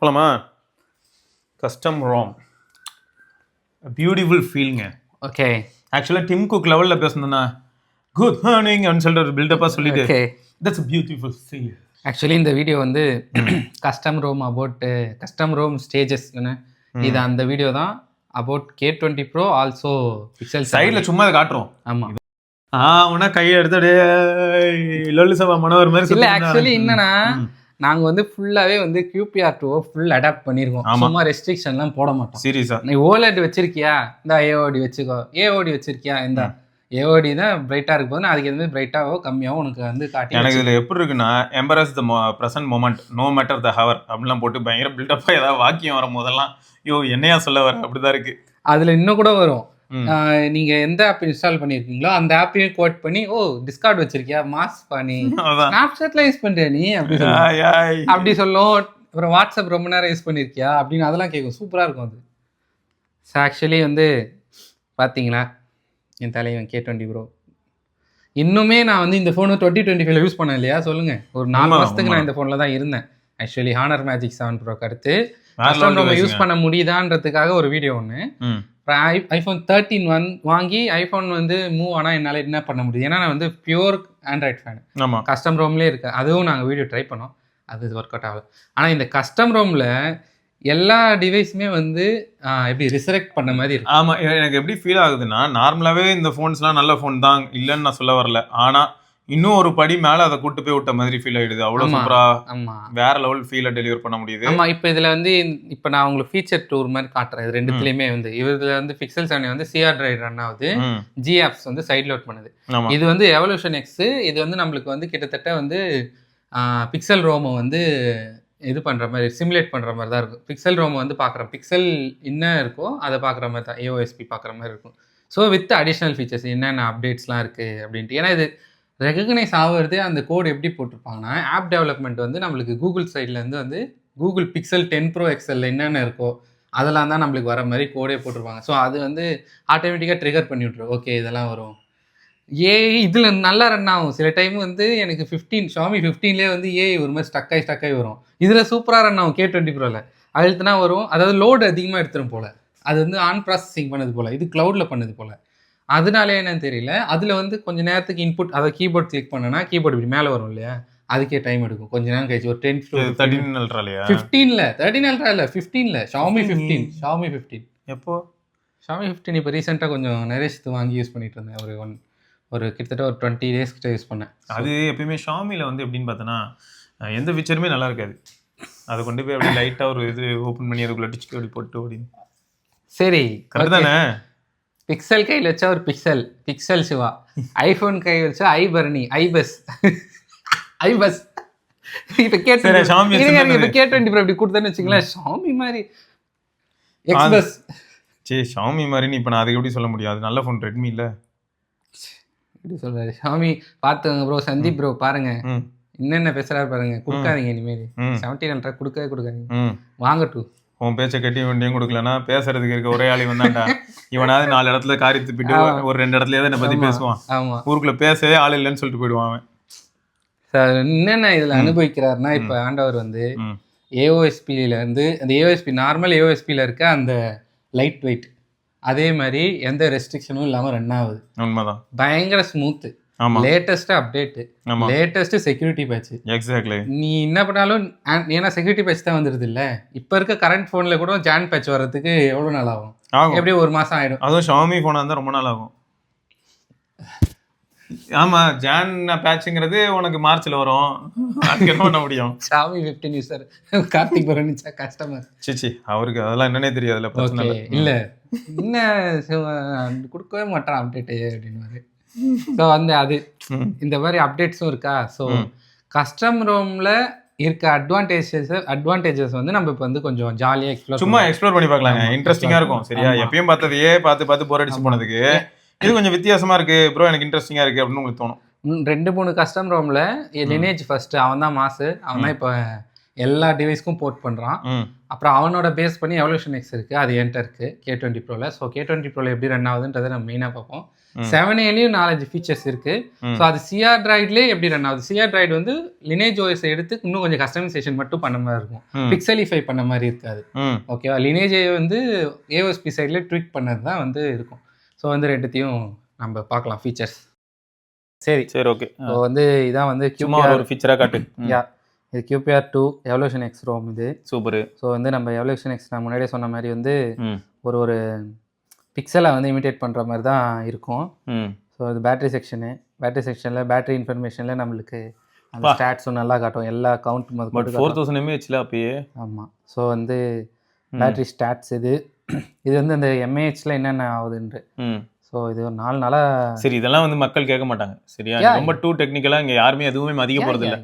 போலாமா? Custom ROM beautiful ஃபீலுங்க. Okay, ஆக்சுவலாக டிம் குக் லெவலில் பேசணும்னா குட் மார்னிங் அப்படின்னு சொல்லிட்டு ஒரு பில்டப்பாக சொல்லிட்டு okay. That's beautiful feel. Actually இந்த வீடியோ வந்து custom ROM about custom ROM stages இது அந்த வீடியோ தான் about K20 Pro also pixel சைடில் சும்மா அதை காட்டுறோம். ஆமாம். உனா கையை எடுத்து லொல்லு சபா மனோர் மாதிரி இல்லை, ஆக்சுவலி என்னன்னா நாங்கள் வந்து ஃபுல்லாகவே வந்து QPR 2 ஃபுல் அடாப்ட் பண்ணியிருக்கோம். சும்மா ரெஸ்ட்ரிக்ஷன்லாம் போட மாட்டோம். சீரியஸா நீ OLED வச்சிருக்கியா, இந்த AOD வச்சுக்கோ, AOD வச்சிருக்கியா, இந்த AOD தான் பிரைட்டாக இருக்கு போது அதுக்கு எதுவுமே பிரைட்டாகவோ கம்மியாகவும் உனக்கு வந்து காட்டி. எனக்கு இதில் எப்படி இருக்குன்னா embrace the present moment no matter the hour அப்படிலாம் போட்டு பயங்கர பில்டப்பாக ஏதாவது வாக்கியம் வரும் போதெல்லாம் என்னையா சொல்ல வர அப்படிதான் இருக்கு. அதில் இன்னும் கூட வரும், நீங்கள் எந்த ஆப் இன்ஸ்டால் பண்ணியிருக்கீங்களோ அந்த ஆப்பையும் கோட் பண்ணி டிஸ்கார்ட் வச்சிருக்கியா, மாஸ் பண்ணி ஸ்னாப்சாட்ல யூஸ் பண்ணுறியா நீ அப்படி சொல்லும். அப்புறம் வாட்ஸ்அப் ரொம்ப நேரம் யூஸ் பண்ணியிருக்கியா அப்படின்னு அதெல்லாம் கேட்கும். சூப்பராக இருக்கும் அது. ஸோ ஆக்சுவலி வந்து பார்த்தீங்களா என் தலைவன் K20 Pro இன்னுமே நான் வந்து இந்த ஃபோனு 2025 யூஸ் பண்ணேன் இல்லையா சொல்லுங்கள். ஒரு 4 மாதத்துக்கு நான் இந்த ஃபோனில் தான் இருந்தேன். ஆக்சுவலி Honor Magic 7 Pro அடுத்து நம்ம யூஸ் பண்ண முடியுதான்றதுக்காக ஒரு வீடியோ ஒன்று. iPhone 13 வாங்கி ஐஃபோன் வந்து மூவ் ஆனால் என்னால் என்ன பண்ண முடியுது, ஏன்னா நான் வந்து பியூர் ஆண்ட்ராய்ட் ஃபேன். கஸ்டம் ரோம்லேயே இருக்கு. அதுவும் நாங்கள் வீடியோ ட்ரை பண்ணோம், அது ஒர்க் அவுட் ஆகல. ஆனால் இந்த கஸ்டம் ரோமில் எல்லா டிவைஸுமே வந்து எப்படி ரிசரெக்ட் பண்ண மாதிரி இருக்கு. ஆமாம், எனக்கு எப்படி ஃபீல் ஆகுதுன்னா நார்மலாகவே இந்த ஃபோன்ஸ்லாம் நல்ல ஃபோன் தான், இல்லைன்னு நான் சொல்ல வரல. ஆனால் இன்னும் ஒரு படி மேலே அதை கூட்டு போய் விட்ட மாதிரி ஃபீல் ஆகிடுது. அவ்வளோ சூப்பராக வேற லெவல் ஃபீலை டெலிவர் பண்ண முடியுது. ஆமாம், இப்போ இதில் வந்து இப்போ நான் உங்களுக்கு ஃபீச்சர் டூர் மாதிரி காட்டுறேன். இது ரெண்டுத்துலேயுமே வந்து இதில் வந்து பிக்சல் 7 வந்து CR டிரைவ் ரன் ஆகுது, G ஆப்ஸ் வந்து சைட் லோட் பண்ணுது. இது வந்து எவல்யூஷன் எக்ஸ். இது வந்து நம்மளுக்கு வந்து கிட்டத்தட்ட வந்து பிக்சல் ரோமை வந்து இது பண்ணுற மாதிரி சிமுலேட் பண்ணுற மாதிரி தான் இருக்கும். பிக்சல் ரோமை வந்து பார்க்குறோம், பிக்சல் என்ன இருக்கோ அதை பார்க்குற மாதிரி தான் AOSP பார்க்குற மாதிரி இருக்கும். ஸோ வித் அடிஷ்னல் ஃபீச்சர்ஸ் என்னென்ன அப்டேட்ஸ்லாம் இருக்குது அப்படின்ட்டு. ஏன்னா இது ரெகக்னைஸ் ஆகிறது அந்த கோடு எப்படி போட்டிருப்பாங்கன்னா, ஆப் டெவலப்மெண்ட் வந்து நம்மளுக்கு கூகுள் சைட்லேருந்து வந்து கூகுள் பிக்சல் 10 Pro XL என்னென்ன இருக்கோ அதெல்லாம் தான் நம்மளுக்கு வர மாதிரி கோடே போட்டிருப்பாங்க. ஸோ அது வந்து ஆட்டோமேட்டிக்காக ட்ரிகர் பண்ணி விட்ரும். ஓகே இதெல்லாம் வரும். இதில் நல்லா ரன் ஆகும். சில டைம் வந்து எனக்கு Xiaomi 15லேயே வந்து ஒரு மாதிரி ஸ்டக்காகி வரும். இதில் சூப்பராக ரன் ஆகும் K20 Proவில். அழுத்துனா வரும். அதாவது லோடு அதிகமாக எடுத்துரும் போல், அது வந்து ஆன் ப்ராசஸிங் பண்ணது போல், இது க்ளவுடில் பண்ணது போல். அதனாலே என்னன்னு தெரியல. அதில் வந்து கொஞ்சம் நேரத்துக்கு இன்புட், அதை கீபோர்ட் கிளிக் பண்ணனா கீபோர்டு இப்படி மேலே வரும் இல்லையா, அதுக்கே டைம் எடுக்கும். கொஞ்சம் நேரம் கழிச்சு ஒரு 15 இல்லை Xiaomi 15 எப்போ Xiaomi 15 இப்போ ரீசெண்டாக கொஞ்சம் நிறைய வாங்கி யூஸ் பண்ணிட்டு இருந்தேன். ஒரு கிட்டத்தட்ட ஒரு 20 days கிட்ட யூஸ் பண்ணேன். அது எப்பயுமே ஷாமியில் வந்து எப்படின்னு பார்த்தோன்னா எந்த ஃபீச்சருமே நல்லா இருக்காது. அதை கொண்டு போய் அப்படி லைட்டாக ஒரு இது ஓப்பன் பண்ணி அதுக்குள்ள டிச்சுக்கு அப்படி போட்டு அப்படின்னு. சரி கரெக்ட் தானே? பிக்சல் கையில் வச்சா ஒரு பிக்சல் சிவா, ஐஃபோன் கையில் வச்சா ஐபர்னி ஐபஸ். இப்போ K20 Pro இப்படி கொடுத்தேன்னு வச்சுங்களேன், ஷாமி மாதிரி எக்ஸ்பஸ். சரி ஷாமி மாதிரி இப்போ நான் அதுக்கு எப்படி சொல்ல முடியும்? அது நல்ல ஃபோன், ரெட்மி இல்லை எப்படி சொல்றாரு ஷாமி. பார்த்துங்க ப்ரோ, சந்தீப் ப்ரோ பாருங்க என்னென்ன பேசுறாரு பாருங்க. கொடுக்காதீங்க இனிமேல் 1700 கொடுக்காதீங்க, வாங்கட்டும். உன் பேச்சை கட்டி வண்டியும் கொடுக்கலன்னா பேசுறதுக்கு இருக்க ஒரே ஆளி வந்தாண்டா. இவனாவது 4 இடத்துல காரி துப்பிட்டு ஒரு 2 இடத்துலயே தான் என்னை பத்தி பேசுவான். ஆமா, ஊருக்குள்ள பேசவே ஆள் இல்லைன்னு சொல்லிட்டு போயிடுவான் அவன். என்னென்ன இதுல அனுபவிக்கிறாருன்னா, இப்ப ஆண்டவர் வந்து AOSPல இருந்து அந்த AOSP நார்மல் AOSPல இருக்க அந்த லைட் வெயிட் அதே மாதிரி எந்த ரெஸ்ட்ரிக்ஷனும் இல்லாம ரன் ஆகுது. உண்மைதான், பயங்கர smooth. Latest update, latest security patch. Exactly. நீ என்ன பண்ணாலும் ஏன்னா செக்யூரிட்டி பேட்ச் தான் வந்துருது இல்ல. இப்ப இருக்க கரண்ட் போன்ல கூட ஜான் பேட்ச் வர்றதுக்கு எவ்வளவு நாள் ஆகும்? எப்படியும் 1 மாசம் ஆயிடும். அதுவும் Xiaomi போனா இருந்தா ரொம்ப நாள் ஆகும். ஆமா, ஜான் பேட்ச்ங்கிறது உனக்கு மார்ச்ல வரும். அதுக்கு என்ன பண்ண முடியும்? Xiaomi 15 யூசர் கார்த்திக் பரணிச்சா கஸ்டமர். சிச்சி அவருக்கு அதெல்லாம் என்னன்னே தெரியாதுல்ல. பிரச்சனை இல்ல என்ன கொடுக்கவே மாட்டான் அப்டேட் அப்படின்னு. ஸோ வந்து அது இந்த மாதிரி அப்டேட்ஸும் இருக்கா. ஸோ கஸ்டம் ரோம்ல இருக்க அட்வான்டேஜஸ் வந்து நம்ம இப்போ வந்து கொஞ்சம் ஜாலியாக சும்மா எக்ஸ்ப்ளோர் பண்ணி பார்க்கலாங்க. இன்ட்ரெஸ்டிங்காக இருக்கும். சரியா, எப்பயும் பார்த்ததையே பார்த்து போர் அடிச்சு போனதுக்கு இது கொஞ்சம் வித்தியாசமா இருக்கு ப்ரோ, எனக்கு இன்ட்ரெஸ்டிங்காக இருக்கு அப்படின்னு உங்களுக்கு தோணும். 2-3 கஸ்டம் ரோம்ல லினேஜ் ஃபர்ஸ்ட் அவன் தான் மாசு. அவன் தான் இப்போ எல்லா டிவைஸ்க்கும் போர்ட் பண்ணுறான். அப்புறம் அவனோட பேஸ் பண்ணி எவல்யூஷன் எக்ஸ் இருக்குது, அது என்கிட்ட இருக்குது K20 Proவில். ஸோ K20 Proவில் எப்படி ரன் ஆகுதுன்றதை நம்ம மெயினாக பார்ப்போம். 7Aலையும் 4-5 ஃபீச்சர்ஸ் இருக்கு. ஸோ அது சிஆர் டிரைட்லேயே எப்படி ரன் ஆகுது, சிஆர் டிரைட் வந்து லினேஜ் ஓஎஸ் எடுத்து இன்னும் கொஞ்சம் கஸ்டமைசேஷன் மட்டும் பண்ண மாதிரி இருக்கும், பிக்சலிஃபை பண்ண மாதிரி இருக்காது. ஓகேவா, லினேஜ் வந்து ஏஓஎஸ்பி சைட்லேயே ட்விக் பண்ணது தான் வந்து இருக்கும். ஸோ வந்து ரெண்டுத்தையும் நம்ம பார்க்கலாம் ஃபீச்சர்ஸ். சரி ஓகே. ஸோ வந்து இதான் வந்து ஒரு ஃபீச்சராக காட்டு. இது QPR 2 எவல்யூஷன் எக்ஸ் ரோம். இது சூப்பர். ஸோ வந்து நம்ம எவல்யூஷன் எக்ஸ் நான் முன்னாடியே சொன்ன மாதிரி வந்து ஒரு பிக்சலை வந்து இமிட்டேட் பண்ணுற மாதிரி தான் இருக்கும். ஸோ அது பேட்டரி செக்ஷனில் பேட்டரி இன்ஃபர்மேஷனில் நம்மளுக்கு அந்த ஸ்டாட்ஸும் நல்லா காட்டும், எல்லா கவுண்ட் பட் 4000 mAh அப்பயே. ஆமாம். ஸோ வந்து பேட்டரி ஸ்டாட்ஸ் இது வந்து அந்த MAHல என்னென்ன ஆகுதுன்று. ஸோ இது ஒரு 4 நாளாக சரி, இதெல்லாம் வந்து மக்கள் கேட்க மாட்டாங்க சரியா, ரொம்ப டூ டெக்னிக்கலாக இங்கே யாருமே எதுவுமே மதிக்க போகிறது இல்லை.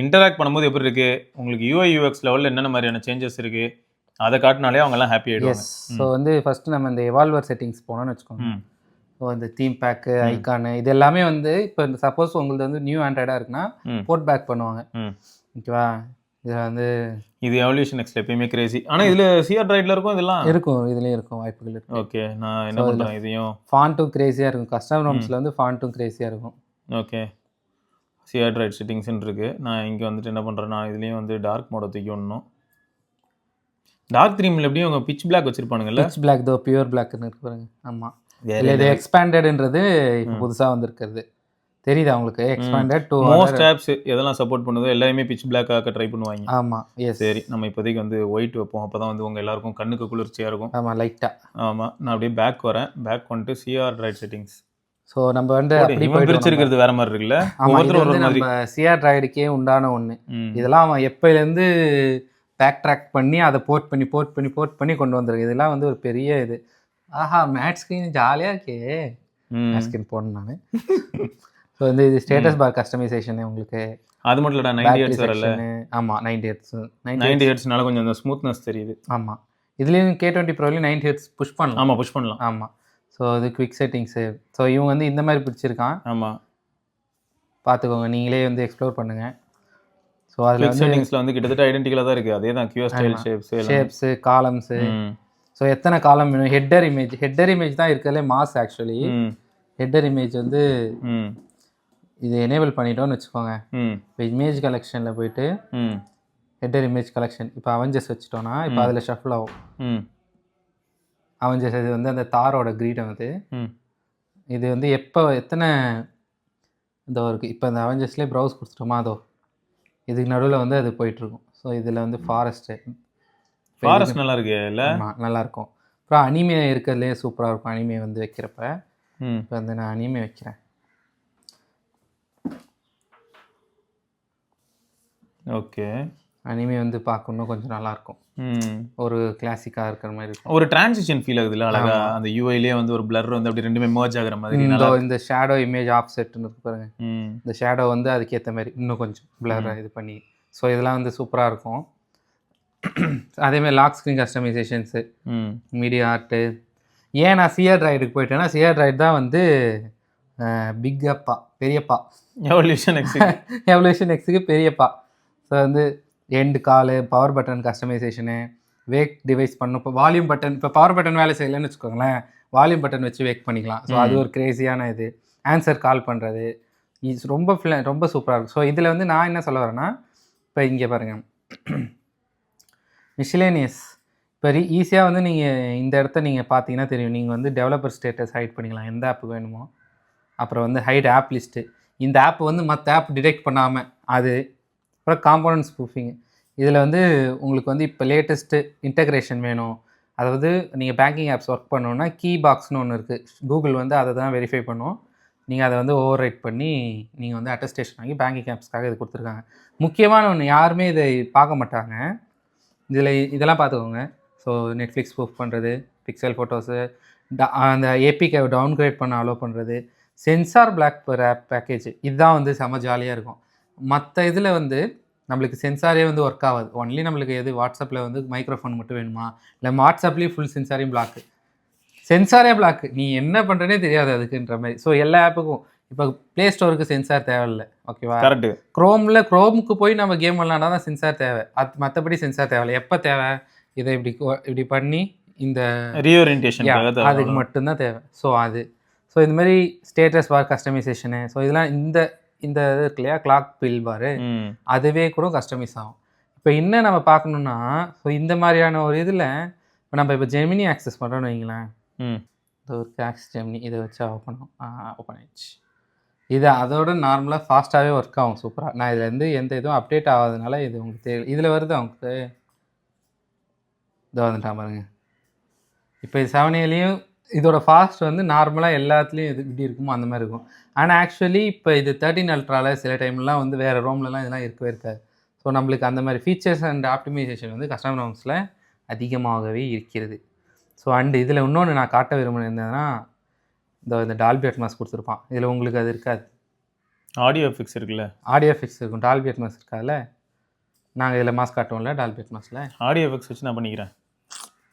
இன்டராக்ட் பண்ணும்போது எப்படி இருக்குது உங்களுக்கு, UI UX லெவலில் என்னென்ன மாதிரியான சேஞ்சஸ் இருக்குது அதை காட்டினாலே அவங்கெல்லாம் ஹாப்பி ஆகிடுவாங்க. ஸோ வந்து ஃபஸ்ட்டு நம்ம இந்த எவால்வர் செட்டிங்ஸ் போனோம்னு வச்சுக்கோங்க. ஸோ இந்த தீம் பேக்கு, ஐக்கானு, இது எல்லாமே வந்து இப்போ சப்போஸ் உங்களுக்கு வந்து நியூ ஆண்ட்ராய்டாக இருக்குன்னா போர்ட் பேக் பண்ணுவாங்க. ஓகேவா, இதில் வந்து இது எவல்யூஷன் எக்ஸ்ல எப்பயுமே கிரேசி. ஆனால் இதில் சிஆர் டிரைட்ல இருக்கும், இதெல்லாம் இருக்கும், இதுலேயும் இருக்கும், வாய்ப்புகள் இருக்குது. ஓகே, நான் என்ன பண்ணுறேன், இதையும் ஃபாண்ட்டும் கிரேசியாக இருக்கும், கஸ்டம் ரோம்ஸில் வந்து ஃபாண்ட்டும் கிரேசியாக இருக்கும். ஓகே, சிஆர் டிரைட் செட்டிங்ஸ்ன்னு இருக்குது. நான் இங்கே வந்துட்டு என்ன பண்ணுறேன், நான் இதுலேயும் வந்து டார்க் மோடை தூக்கி விடணும். டார்க் த்ரீமில் எப்படியும் அவங்க பிச் பிளாக் வச்சிருப்பானுங்கல்ல, பிச் பிளாக் தோ பியூர் பிளாக்னு இருக்கு பாருங்க. ஆமாம், இது எக்ஸ்பேண்டட்ன்றது இப்போ புதுசாக வந்திருக்கிறது தெரியுது அவங்களுக்கு. எக்ஸ்பேண்டட் டு மோஸ்ட் ஆப்ஸ் எதெல்லாம் சப்போர்ட் பண்ணுதோ எல்லாமே பிச் பிளாக் ஆக்க ட்ரை பண்ணுவாங்க. ஆமாம், எஸ். சரி, நம்ம இப்போதைக்கு வந்து ஒயிட் வைப்போம், அப்போ தான் வந்து உங்கள் எல்லாருக்கும் கண்ணுக்கு குளிர்ச்சியாக இருக்கும். ஆமாம், லைட்டாக. ஆமாம், நான் அப்படியே பேக் வரேன், பேக் வந்துட்டு சிஆர் டிரைட் செட்டிங்ஸ். ஸோ நம்ம வந்து அப்படி பிரிச்சிருக்கிறது வேற மாதிரி இருக்குல்ல. நம்ம சிஆர் டிரைடுக்கே உண்டான ஒன்று இதெல்லாம். அவன் எப்போலேருந்து பேக் ட்ராக் பண்ணி அதை போர்ட் பண்ணி கொண்டு வந்துருக்கு. இதெல்லாம் வந்து ஒரு பெரிய இது. ஆஹா, மேட் ஸ்க்ரீன் ஜாலியாக இருக்கே, மேட் ஸ்க்ரீன் போடணும் நான். ஸோ வந்து இது ஸ்டேட்டஸ் பார் கஸ்டமைசேஷன் உங்களுக்கு. அது மட்டும் இல்லை, 90 Hz வரல. ஆமாம், 90 Hzனால கொஞ்சம் அந்த ஸ்மூத்னஸ் தெரியுது. ஆமாம், இதுலேயும் K20 ப்ரோலையும் 90 Hz புஷ் பண்ணலாம். ஆமாம், புஷ் பண்ணலாம். ஆமாம். ஸோ அது குவிக் செட்டிங்ஸு. ஸோ இவங்க வந்து இந்த மாதிரி பிடிச்சிருக்கான். ஆமாம், பார்த்துக்கோங்க, நீங்களே வந்து எக்ஸ்ப்ளோர் பண்ணுங்கள். ஸோ அதில் செட்டிங்ஸில் வந்து கிட்டத்தட்ட ஐடென்டிக்கலாக தான் இருக்குது. அதே தான் QR style shapes, columns. So எத்தனை காலம் வேணும், ஹெட்டர் இமேஜ் தான் இருக்கிறதுலே மாஸ். ஆக்சுவலி ஹெட்டர் இமேஜ் வந்து இது எனேபிள் பண்ணிட்டோன்னு வச்சுக்கோங்க. இப்போ இமேஜ் கலெக்ஷனில் போயிட்டு ஹெட்டர் இமேஜ் கலெக்ஷன், இப்போ அவெஞ்சர்ஸ் வச்சுட்டோன்னா இப்போ அதில் ஷஃபில் ஆகும். அவெஞ்சர்ஸ் இது வந்து அந்த தாரோட கிரீடம் அது. இது வந்து எப்போ எத்தனை இதோ இருக்குது. இப்போ அந்த அவெஞ்சர்ஸ்லேயே ப்ரௌஸ் கொடுத்துட்டோமா, அதோ இதுக்கு நடுவில் வந்து அது போயிட்டுருக்கும். ஸோ இதில் வந்து ஃபாரஸ்ட் நல்லா இருக்கு இல்லை? நல்லாயிருக்கும். அப்புறம் அனிமே இருக்கிறதுலே சூப்பராக இருக்கும். அனிமே வந்து வைக்கிறப்ப இப்போ வந்து நான் அனிமே வைக்கிறேன். ஓகே, அனிமே வந்து பார்க்கணும் கொஞ்சம் நல்லாயிருக்கும். ஒரு கிளாசிக்காக இருக்கிற மாதிரி இருக்கும். ஒரு டிரான்சிஷன் ஃபீல் ஆகுதுல்ல அழகா. அந்த யூஐலேயே வந்து ஒரு பிளர் வந்து அப்படி ரெண்டுமே மர்ஜ் ஆகிற மாதிரி. இந்த ஷேடோ இமேஜ் ஆஃப்செட்னு இருக்கு பாருங்க, இந்த ஷேடோ வந்து அதுக்கேற்ற மாதிரி இன்னும் கொஞ்சம் பிளர் இது பண்ணி. ஸோ இதெல்லாம் வந்து சூப்பராக இருக்கும். அதேமாதிரி லாக் ஸ்க்ரீன் கஸ்டமைசேஷன்ஸு, மீடியா ஆர்ட்டு. ஏன் நான் சிஆர் டிரைடுக்கு போயிட்டேன்னா, சிஆர் டிரைட் தான் வந்து பிக் அப்பா, பெரியப்பா. எவல்யூஷன் எக்ஸுக்கு பெரியப்பா. ஸோ வந்து எண்டு காலு, பவர் பட்டன் கஸ்டமைசேஷனு, வேக் டிவைஸ் பண்ணும். இப்போ வால்யூம் பட்டன், இப்போ பவர் பட்டன் வேலை செய்யலைன்னு வச்சுக்கோங்களேன், வால்யூம் பட்டன் வச்சு வேக் பண்ணிக்கலாம். ஸோ அது ஒரு கிரேசியான இது. ஆன்சர் கால் பண்ணுறது ரொம்ப சூப்பராக இருக்கும். ஸோ இதில் வந்து நான் என்ன சொல்ல வரேன்னா, இப்போ இங்கே பாருங்கள், மிஸ்லேனியஸ். இப்போ ஈஸியாக வந்து நீங்கள் இந்த இடத்த நீங்கள் பார்த்தீங்கன்னா தெரியும். நீங்கள் வந்து டெவலப்பர் ஸ்டேட்டஸ் ஹைட் பண்ணிக்கலாம், எந்த ஆப் வேணுமோ. அப்புறம் வந்து ஹைட் ஆப் லிஸ்ட்டு. இந்த ஆப் வந்து மற்ற ஆப் டிடெக்ட் பண்ணாமல் அது. அப்புறம் காம்போனன்ட் ஸ்பூஃபிங். இதில் வந்து உங்களுக்கு வந்து இப்போ லேட்டஸ்ட்டு இன்டெக்ரேஷன் வேணும். அதாவது நீங்கள் பேங்கிங் ஆப்ஸ் ஒர்க் பண்ணணுன்னா கீ பாக்ஸ்னு ஒன்று இருக்குது. கூகுள் வந்து அதை தான் வெரிஃபை பண்ணும். நீங்கள் அதை வந்து ஓவர் ரைட் பண்ணி நீங்கள் வந்து அட்டஸ்டேஷன் வாங்கி பேங்கிங் ஆப்ஸ்க்காக இது கொடுத்துருக்காங்க. முக்கியமான ஒன்று, யாருமே இதை பார்க்க மாட்டாங்க. இதெல்லாம் பார்த்துக்கோங்க. ஸோ நெட்ஃப்ளிக்ஸ் ப்ரூஃப் பண்ணுறது, பிக்சல் ஃபோட்டோஸு, அந்த ஏபிகே டவுன்கிரேட் பண்ண அலோவ் பண்ணுறது, sensor block per app package. இதுதான் வந்து செம ஜாலியாக இருக்கும். மற்ற இதில் வந்து நம்மளுக்கு சென்சாரே வந்து ஒர்க் ஆகாது. ஒன்லி நம்மளுக்கு எது வாட்ஸ்அப்பில் வந்து மைக்ரோஃபோன் மட்டும் வேணுமா, இல்லை வாட்ஸ்அப்லேயும் ஃபுல் சென்சாரையும் பிளாக்கு, சென்சாரே பிளாக்கு, நீ என்ன பண்ணுறனே தெரியாது அதுக்குன்ற மாதிரி. ஸோ எல்லா ஆப்புக்கும் இப்போ ப்ளே ஸ்டோருக்கு சென்சார் தேவையில்லை. ஓகேவா, கரெக்டு. க்ரோமுக்கு போய் நம்ம கேம் விளாண்டா தான் சென்சார் தேவை. அது மற்றபடி சென்சார் தேவையில்லை. எப்போ தேவை, இதை இப்படி பண்ணி இந்த ரீஓரியன்டேஷன் அதுக்கு மட்டும்தான் தேவை. ஸோ அது ஸோ இந்த மாதிரி ஸ்டேட்டஸ் பார் கஸ்டமைசேஷனு, ஸோ இதெல்லாம் இந்த இந்த இது இருக்கு இல்லையா கிளாக் பில் பாரு, அதுவே கூட கஸ்டமைஸ் ஆகும். இப்போ இன்னும் நம்ம பார்க்கணுன்னா, ஸோ இந்த மாதிரியான ஒரு இதில் இப்போ நம்ம இப்போ ஜெமினி ஆக்சஸ் பண்ணுறோன்னு வைங்களேன். இது ஒரு ஆக்சஸ் ஜெமினி இதை வச்சு ஓப்பன் ஆயிடுச்சு. இது அதோட நார்மலாக ஃபாஸ்ட்டாகவே ஒர்க் ஆகும் சூப்பராக. நான் இதுலேருந்து எந்த இதுவும் அப்டேட் ஆகாதனால இது உங்களுக்கு இதில் வருது அவங்களுக்கு. இதை வந்துட்டான் பாருங்க. இப்போ இது 7Aலையும் இதோட ஃபாஸ்ட் வந்து நார்மலாக எல்லாத்துலேயும் இது இப்படி இருக்குமோ அந்த மாதிரி இருக்கும். ஆனால் ஆக்சுவலி இப்போ இது 13 அல்ட்ராவில் சில டைம்லாம் வந்து வேறு ரோம்லலாம் இதெல்லாம் இருக்கவே இருக்காது. ஸோ நம்மளுக்கு அந்த மாதிரி ஃபீச்சர்ஸ் அண்ட் ஆப்டிமைசேஷன் வந்து கஸ்டம் ரோம்ஸில் அதிகமாகவே இருக்கிறது. ஸோ அண்டு இதில் இன்னொன்று நான் காட்ட விரும்பினது என்னன்னா, இந்த டால்பி அட்மாஸ் கொடுத்துருப்பான். இதில் உங்களுக்கு அது இருக்காது. ஆடியோ எஃபெக்ட்ஸ் இருக்குல்ல, ஆடியோ எஃபெக்ட்ஸ் இருக்கும். டால்பி அட்மாஸ் இருக்காதுல்ல. நாங்கள் இதில் மாஸ் காட்டுவோம்ல டால்பி அட்மாஸில். ஆடியோ எஃபெக்ட்ஸ் வச்சு நான் பண்ணிக்கிறேன்.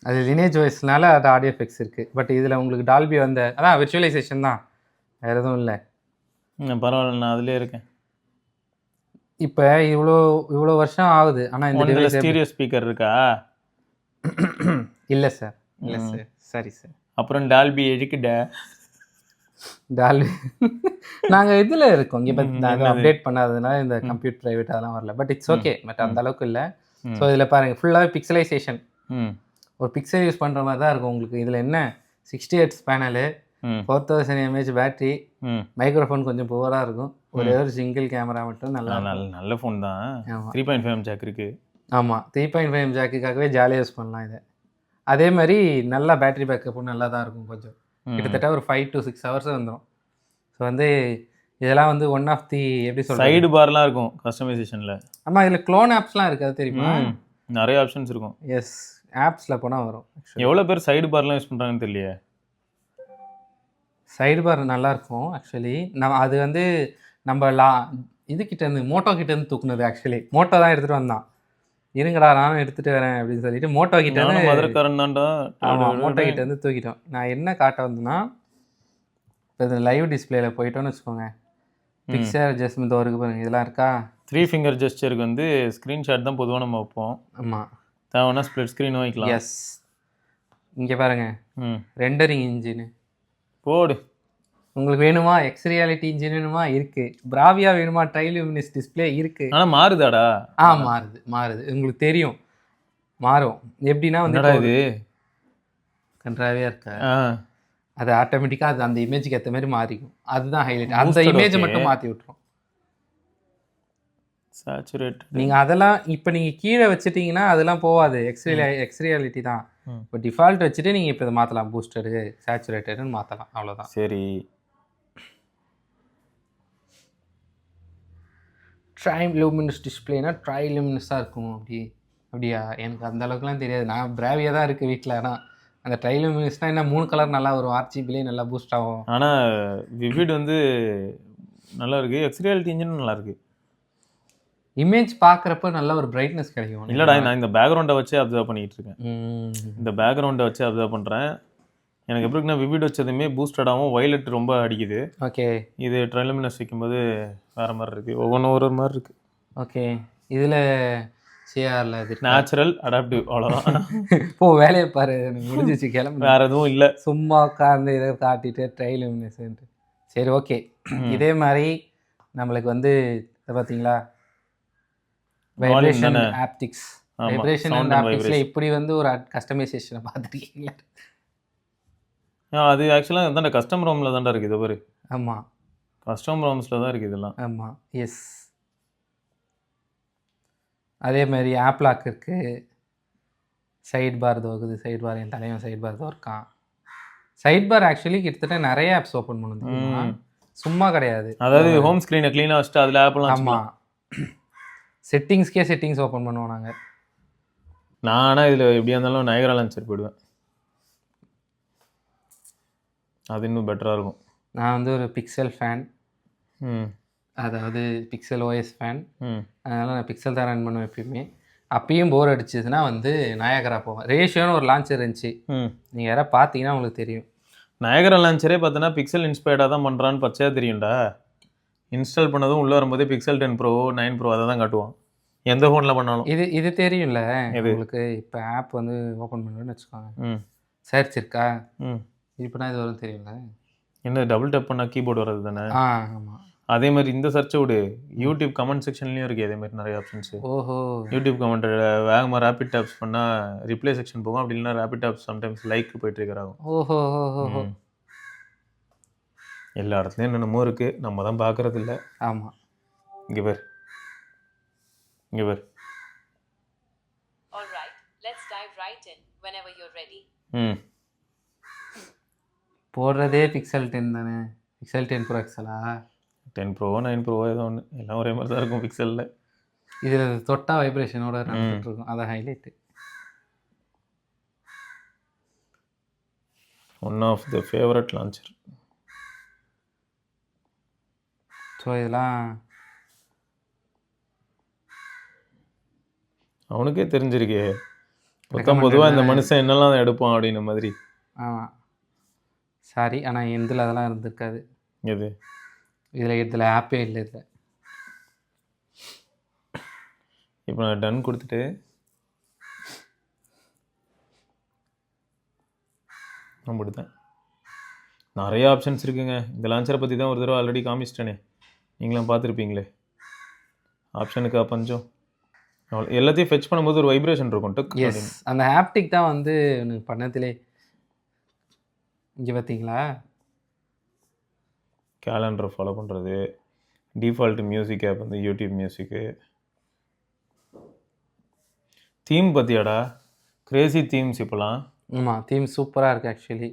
அது லினேஜ் வாய்ஸ்னால அது ஆடியோ எஃபெக்ட்ஸ் இருக்குது. பட் இதில் உங்களுக்கு டால்பி அதான் விர்ச்சுவலைசேஷன் தான், வேறு எதுவும் இல்லை. பரவாயில்ல, நான் அதிலே இருக்கேன். இப்போ இவ்வளோ வருஷம் ஆகுது. ஆனால் இந்த டிவைஸ் ஸ்டீரியோ ஸ்பீக்கர் இருக்கா? இல்லை சார், இல்லை சார். சரி சார். அப்புறம் டால்பி எதுக்குட? டால்பி நாங்கள் இதில் இருக்கோம். இங்கே நாங்கள் அப்டேட் பண்ணாததுனால இந்த கம்ப்யூட்டர் ப்ரைவேட் அதெல்லாம் வரல. But it's okay. பட் அந்த அளவுக்கு இல்லை. ஸோ இதில் பாருங்கள் ஃபுல்லாகவே பிக்சலைசேஷன். ஒரு பிக்சல் யூஸ் பண்ணுற மாதிரி தான் இருக்கும் உங்களுக்கு. இதில் என்ன 60 Hz panel, 4000 mAh battery, microphone கொஞ்சம் புவராக இருக்கும். ஒரே ஒரு சிங்கிள் கேமரா மட்டும் நல்ல ஃபோன் தான். 3.5 ஜாக் இருக்குது. ஆமாம், 3.5 ஜாக்குக்காகவே ஜாலியாக யூஸ் பண்ணலாம் இதை. அதே மாதிரி நல்லா பேட்டரி பேக்கப்பும் நல்லா தான் இருக்கும். கொஞ்சம் கிட்டத்தட்ட ஒரு 5 to 6 hours வந்துடும். ஸோ வந்து இதெல்லாம் வந்து ஒன் ஆஃப் தி எப்படி சொல்கிறது, சைடு பார்லாம் இருக்கும் கஸ்டமைசேஷனில். ஆமாம், இதில் க்ளோன் ஆப்ஸ்லாம் இருக்குது, தெரியுமா? நிறைய ஆப்ஷன்ஸ் இருக்கும். எஸ், ஆப்ஸில் போனால் வரும். எவ்வளோ பேர் சைடு பார்லாம் யூஸ் பண்ணுறாங்கன்னு தெரியலையே. சைடு பார் நல்லாயிருக்கும் ஆக்சுவலி. அது வந்து நம்ம இதுக்கிட்டேருந்து மோட்டோ கிட்டேருந்து தூக்குனது. ஆக்சுவலி மோட்டோ தான் எடுத்துகிட்டு வந்தான். இருங்கடா நானும் எடுத்துகிட்டு வரேன் அப்படின்னு சொல்லிட்டு மோட்டோ கிட்டேருந்து. மதுரக்காரன் தான்டா. ஆமாம், மோட்டோ கிட்டேருந்து தூக்கிட்டோம். நான் என்ன காட்ட வந்தேன்னா, இப்போ இந்த லைவ் டிஸ்பிளேயில் போயிட்டோன்னு வச்சுக்கோங்க, பிக்சர் அட்ஜஸ்ட்மெண்ட் இருக்கு பாருங்க, இதெல்லாம் இருக்கா? 3 ஃபிங்கர் ஜெஸ்டருக்கு வந்து ஸ்க்ரீன்ஷாட் தான் பொதுவாக நம்ம வைப்போம். ஆமாம், தேவைன்னா ஸ்ப்ளிட் ஸ்க்ரீன் வைக்கலாம். எஸ், இங்கே பாருங்க ரெண்டரிங் இன்ஜினு போடு. உங்களுக்கு வேணுமா? எக்ஸ் ரியாலிட்டி இன்ஜின் வேணுமா? இருக்குது. பிராவியா வேணுமா? ட்ரைலூமினஸ் டிஸ்பிளே இருக்குது. ஆனால் மாறுதாடா? மாறுது. உங்களுக்கு தெரியும், மாறும். எப்படின்னா வந்து இது கன்றாவே இருக்கா, அது ஆட்டோமேட்டிக்காக அது அந்த இமேஜுக்கு ஏற்ற மாதிரி மாறிக்கும். அதுதான் ஹைலைட். அந்த இமேஜை மட்டும் மாற்றி விட்டுரும். சேச்சுரேட் நீங்கள் அதெல்லாம் இப்போ நீங்கள் கீழே வச்சுட்டிங்கன்னா அதெல்லாம் போகாது. எக்ஸ் ரியாலிட்டி தான். இப்போ டிஃபால்ட் வச்சுட்டு நீங்கள் இப்போ இதை மாற்றலாம். பூஸ்டரு, சேச்சுரேட்டடுன்னு மாற்றலாம். அவ்வளோதான். சரி. ட்ரைலூமினஸ் டிஸ்பிளேனா ட்ரைலூமினஸாக இருக்கும். அப்படியா? எனக்கு அந்த அளவுக்குலாம் தெரியாது. நான் பிராவியாக தான் இருக்குது வீட்டில். ஆனால் அந்த ட்ரைலூமினஸ்னால் என்ன 3 கலர் நல்லா வரும், RGBலேயே நல்லா பூஸ்ட் ஆகும். ஆனால் விவிட் வந்து நல்லா இருக்குது. எக்ஸ் ரியாலிட்டி இன்ஜினும் நல்லா இருக்குது. இமேஜ் பார்க்குறப்ப நல்ல ஒரு பிரைட்னஸ் கிடைக்கும். இல்லைடா, நான் இந்த பேக்ரவுண்டை வச்சு அப்சர்வ் பண்ணிகிட்டு இருக்கேன். இந்த பேக்ரவுண்டை வச்சு அப்சர்வ் பண்ணுறேன். எனக்கு எப்படி இருக்குன்னா, விவிட் வச்சதுமே பூஸ்டடாகவும் வயலட் ரொம்ப அடிக்குது. ஓகே. இது ட்ரைலூமினஸ் வைக்கும்போது வேறு மாதிரி இருக்குது. ஒவ்வொன்றும் ஒரு மாதிரி இருக்குது. ஓகே. இதில் சிஆரில் இது நேச்சுரல் அடாப்டிவ், அவ்வளோதான். இப்போ வேலையை பாரு, முடிஞ்சிச்சு, கிளம்பு. வேறு எதுவும் இல்லை. சும்மா உட்காந்து இதை காட்டிட்டு ட்ரைலூமினஸ்ன்ட்டு. சரி, ஓகே. இதே மாதிரி நம்மளுக்கு வந்து இதை பார்த்தீங்களா, வைப்ரேஷன் ஆப்டிக்ஸ். வைப்ரேஷன் அண்ட் ஆப்டிக்ஸில் இப்படி வந்து ஒரு கஸ்டமைசேஷனை பார்த்துருக்கீங்களா? அது ஆக்சுவலாக அதான்டா கஸ்டம் ரோமில் தான்டா இருக்குது. இது பாரு. ஆமாம், கஸ்டம் ரோம்ஸில் தான் இருக்குது இதெல்லாம். ஆமாம், எஸ். அதே மாதிரி ஆப் லாக் இருக்குது. சைட் பார் தோக்குது. சைட் பார் என் தலைவன் சைட் பார் தான் இருக்கான். சைட் பார் ஆக்சுவலி கிட்டத்தட்ட நிறைய ஆப்ஸ் ஓப்பன் பண்ணுது, சும்மா கிடையாது. அதாவது ஹோம் ஸ்க்ரீனை க்ளீனாக வச்சுட்டு அதில் ஆப்லாம். ஆமாம், செட்டிங்ஸ் ஓப்பன் பண்ணுவோம் நாங்கள். நானாக இதில் எப்படியா இருந்தாலும் நயகரா லான்ச்சர் போயிடுவேன். அது இன்னும் பெட்டராக இருக்கும். நான் வந்து ஒரு பிக்சல் ஃபேன், அதாவது பிக்சல் OS ஃபேன். அதனால் நான் பிக்சல் தான் ரன் பண்ணுவேன் எப்பயுமே. அப்பயும் போர் அடிச்சதுன்னா வந்து நயாகரா போவேன். ரேஷியோன்னு ஒரு லான்ச்சர் இருந்துச்சு, நீங்கள் யாராவது பார்த்தீங்கன்னா உங்களுக்கு தெரியும். நயகரா லான்ச்சரே பார்த்தோன்னா பிக்சல் இன்ஸ்பயர்டாக தான் பண்ணுறான்னு பச்சையாக தெரியும்டா. இன்ஸ்டால் பண்ணதும் உள்ளே வரும்போதே பிக்சல் 10 Pro 9 Pro அதை தான் காட்டுவான் எந்த ஃபோனில் பண்ணாலும். இது தெரியும்ல உங்களுக்கு. இப்போ ஆப் வந்து ஓப்பன் பண்ணுவேன்னு வச்சுக்கோங்க, சர்ச் இருக்கா, இப்போனா இது வரும் தெரியும்ல. என்ன டபுள் டேப் பண்ணால் கீபோர்டு வர்றது தானே? ஆமாம். அதே மாதிரி இந்த சர்ச்சை விடு, யூடியூப் கமெண்ட் செக்ஷன்லேயும் இருக்குது அதே மாதிரி நிறைய ஆப்ஷன்ஸு. ஓஹோ. யூடியூப் கமெண்ட் வேகமாக ரேபிட் டேப்ஸ் பண்ணால் ரிப்ளை செக்ஷன் போகும், அப்படி இல்லைனா ரேபிட் டேப்ஸ் சம்டைம்ஸ் லைக் போயிட்டு இருக்கிறாங்க. ஓஹோ ஓஹோ. எல்லா இடத்துலையும் என்னென்னமோ இருக்குது, நம்ம தான் பார்க்கறது இல்லை. ஆமாம். இங்கே பேர் இங்கே பேர் போடுறதே பிக்சல் 10 தானே. Pixel 10 bro எக்ஸலா? 10 ப்ரோவோ 9 ப்ரோவோ ஏதோ ஒன்று, எல்லாம் ஒரே மாதிரி தான் இருக்கும் பிக்சலில். இதில் தொட்டா வைப்ரேஷனோட நடந்துட்டு இருக்கும், அதான் highlight. One of the favourite launcher. So இதெல்லாம் அவனுக்கே தெரிஞ்சிருக்கே பொதுவாக இந்த மனுஷன் என்னெல்லாம் எடுப்பான் அப்படின்ன மாதிரி. ஆமாம் சாரி, ஆனால் இதில் அதெல்லாம் இருந்திருக்காது. எது இதில் ஆப்பே இல்லை. இதில் இப்போ நான் டன் கொடுத்துட்டு நான் கொடுத்தேன். நிறைய ஆப்ஷன்ஸ் இருக்குங்க. இந்த லான்ச்சரை பற்றி தான் ஒரு தடவை ஆல்ரெடி காமிச்சிட்டேனே, நீங்களும் பார்த்துருப்பீங்களே. ஆப்ஷனுக்கு பஞ்சம். எல்லாத்தையும் ஃபெச் பண்ணும்போது ஒரு வைப்ரேஷன் இருக்கும். எஸ், அந்த ஹாப்டிக் தான் வந்து எனக்கு பண்ணத்திலே. இங்கே பார்த்தீங்களா, கேலண்டரை ஃபாலோ பண்ணுறது, டிஃபால்ட் மியூசிக் ஆப் வந்து யூடியூப் மியூசிக்கு. தீம் பார்த்தியாடா, கிரேசி தீம்ஸ் இப்போலாம். ஆமாம், தீம் சூப்பராக இருக்குது ஆக்சுவலி.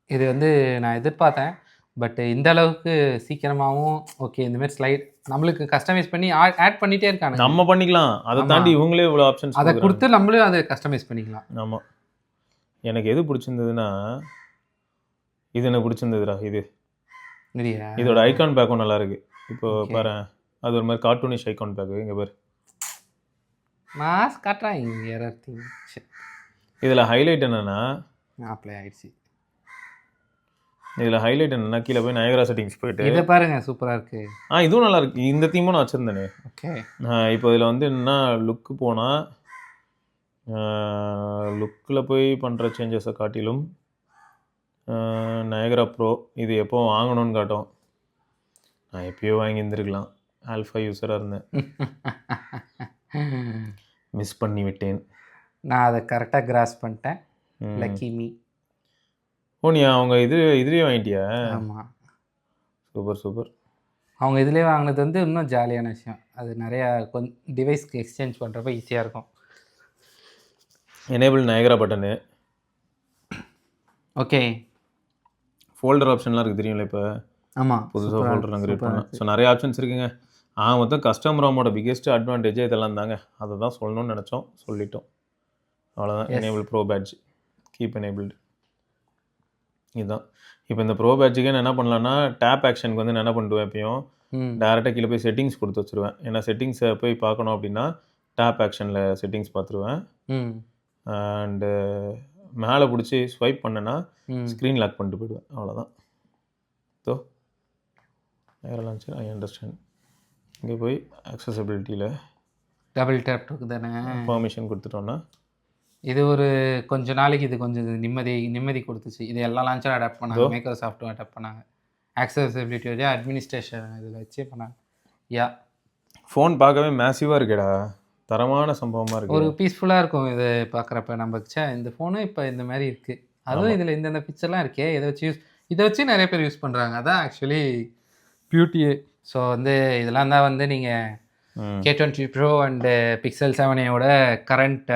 இது வந்து நான் எதிர்பார்த்தேன், பட் இந்த அளவுக்கு சீக்கிரமாகவும் ஓகே இந்தமாதிரி ஸ்லைட் நம்மளுக்கு கஸ்டமைஸ் பண்ணி ஆட் பண்ணிகிட்டே இருக்காங்க. நம்ம பண்ணிக்கலாம், அதை தாண்டி இவங்களே இவ்வளோ ஆப்ஷன்ஸ் அதை கொடுத்து நம்மளும் அதை கஸ்டமைஸ் பண்ணிக்கலாம். ஆமாம். எனக்கு எது பிடிச்சிருந்ததுன்னா இது எனக்கு பிடிச்சிருந்ததுடா. இது இதோட ஐகான் பேக்கும் நல்லா இருக்கு. இப்போ பாரு, அது ஒரு மாதிரி கார்ட்டூனிஷ் ஐகான் பேக்கு. இங்கே பாரு, மாஸ் காட்டுறாங்க. இதில் ஹைலைட் என்னென்னா, அப்ளை ஆகிடுச்சு. இதில் ஹைலைட் என்னென்னா, கீழே போய் நயகரா செட்டிங்ஸ் போயிட்டு இதை பாருங்க, சூப்பராக இருக்குது. இதுவும் நல்லா இருக்கு. இந்த தீமும் நான் வச்சுருந்தேனே. ஓகே, இப்போ இதில் வந்து என்னென்னா, லுக்கு போனால் லுக்கில் போய் பண்ணுற சேஞ்சஸை காட்டிலும் நயகரா ப்ரோ இது எப்போ வாங்கணும்னு காட்டும். நான் எப்பயோ வாங்கியிருந்துருக்கலாம், ஆல்ஃபா யூஸராக இருந்தேன். மிஸ் பண்ணி விட்டேன். நான் அதை கரெக்டாக கிராஸ் பண்ணிட்டேன். Lucky me. ஓ, நீ அவங்க இதுலேயே வாங்கிட்டியா? ஆமாம், சூப்பர் சூப்பர். அவங்க இதுலேயே வாங்கினது வந்து இன்னும் ஜாலியான விஷயம். அது நிறையா டிவைஸ்க்கு எக்ஸ்சேஞ்ச் பண்ணுறப்ப ஈஸியாக இருக்கும். Enable Niagara button. Okay, folder ஆப்ஷன்லாம் இருக்குது தெரியும்ல. இப்போ ஆமாம், புதுசாக ஃபோல்டர் நாங்கள் கிரியேட் பண்ணலாம். ஸோ நிறைய ஆப்ஷன்ஸ் இருக்குங்க. மொத்தம் கஸ்டம் ரோமோட பிக்கெஸ்ட் அட்வான்டேஜே இதெல்லாம் தாங்க. அதை தான் சொல்லணும்னு நினச்சோம், சொல்லிட்டோம். அவ்வளோதான். Enable bro badge, keep enabled. இதுதான். இப்போ இந்த ப்ரோ பேட்ஜுக்கு நான் என்ன பண்ணலான்னா, டேப் ஆக்ஷனுக்கு வந்து நான் என்ன பண்ணிடுவேன், எப்பயும் டேரெக்டாக கீழே போய் செட்டிங்ஸ் கொடுத்து வச்சுருவேன். ஏன்னா செட்டிங்ஸை போய் பார்க்கணும் அப்படின்னா டேப் ஆக்ஷனில் செட்டிங்ஸ் பார்த்துருவேன். அண்டு மேலே பிடிச்சி ஸ்வைப் பண்ணேன்னா ஸ்க்ரீன் லாக் பண்ணிட்டு போயிடுவேன். அவ்வளோதான். ஸோ வேறு லான்ச்சர் ஐ அண்டர்ஸ்டாண்ட். இங்கே போய் அக்சசபிலிட்டியில் டபுள் டேப் தானே பர்மிஷன் கொடுத்துட்டோன்னா இது ஒரு கொஞ்ச நாளைக்கு இது கொஞ்சம் நிம்மதி கொடுத்துச்சு. இது எல்லா லான்ச்சரும் அடாப்ட் பண்ணாங்க, மைக்ரோசாஃப்ட்டும் அடாப்ட் பண்ணாங்க. ஆக்சசபிலிட்டி வச்சு அட்மினிஸ்ட்ரேஷன் இதில் வச்சே பண்ணாங்க. யா, ஃபோன் பார்க்கவே மேசிவாக இருக்கேடா, தரமான சம்பவமாக இருக்குது. ஒரு பீஸ்ஃபுல்லாக இருக்கும் இது பார்க்குறப்ப. நம்ம இந்த ஃபோனு இப்போ இந்த மாதிரி இருக்குது, அதுவும் இதில் இந்த பிக்சர்லாம் இருக்கே, இதை வச்சு நிறைய பேர் யூஸ் பண்ணுறாங்க. அதான் ஆக்சுவலி பியூட்டியே. ஸோ வந்து இதெல்லாம் தான் வந்து நீங்கள் K20 Pro and pixel 7a current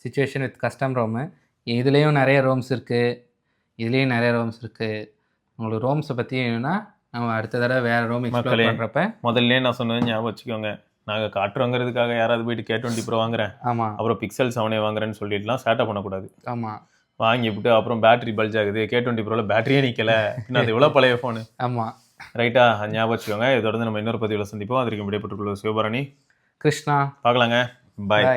situation with custom ROM. இதுலேயும் நிறைய ரோம்ஸ் இருக்குது, இதுலேயும் நிறைய ரோம்ஸ் இருக்குது. உங்களுக்கு ரோம்ஸை பற்றி வேணும்னா நம்ம அடுத்த தடவை வேறு ரோம் எக்ஸ்ப்ளோர் பண்ணுறப்ப முதல்ல நான் சொன்னது ஞாபகம் வச்சுக்கோங்க. நாங்கள் காட்டுறோங்கிறதுக்காக யாராவது போயிட்டு K20 Pro வாங்குறேன், ஆமாம், அப்புறம் பிக்சல் 7a வாங்குறேன்னு சொல்லிட்டுலாம் சேட்டை பண்ணக்கூடாது. ஆமாம், வாங்கிவிட்டு அப்புறம் பேட்டரி பல்ஜ் ஆகுது, K20 Proவில் பேட்டரியே நிற்கலை, பின்ன அது எவ்வளோ பழைய ஃபோனு. ஆமாம், ரைட்டா, ஞாபகம் வச்சுக்கோங்க. இதை தொடர்ந்து நம்ம இன்னொரு பதிவில் சந்திப்போம். அதற்கு விடைபெற்றுள்ள சிவபரணி, கிருஷ்ணா. பார்க்கலாங்க. பாய்.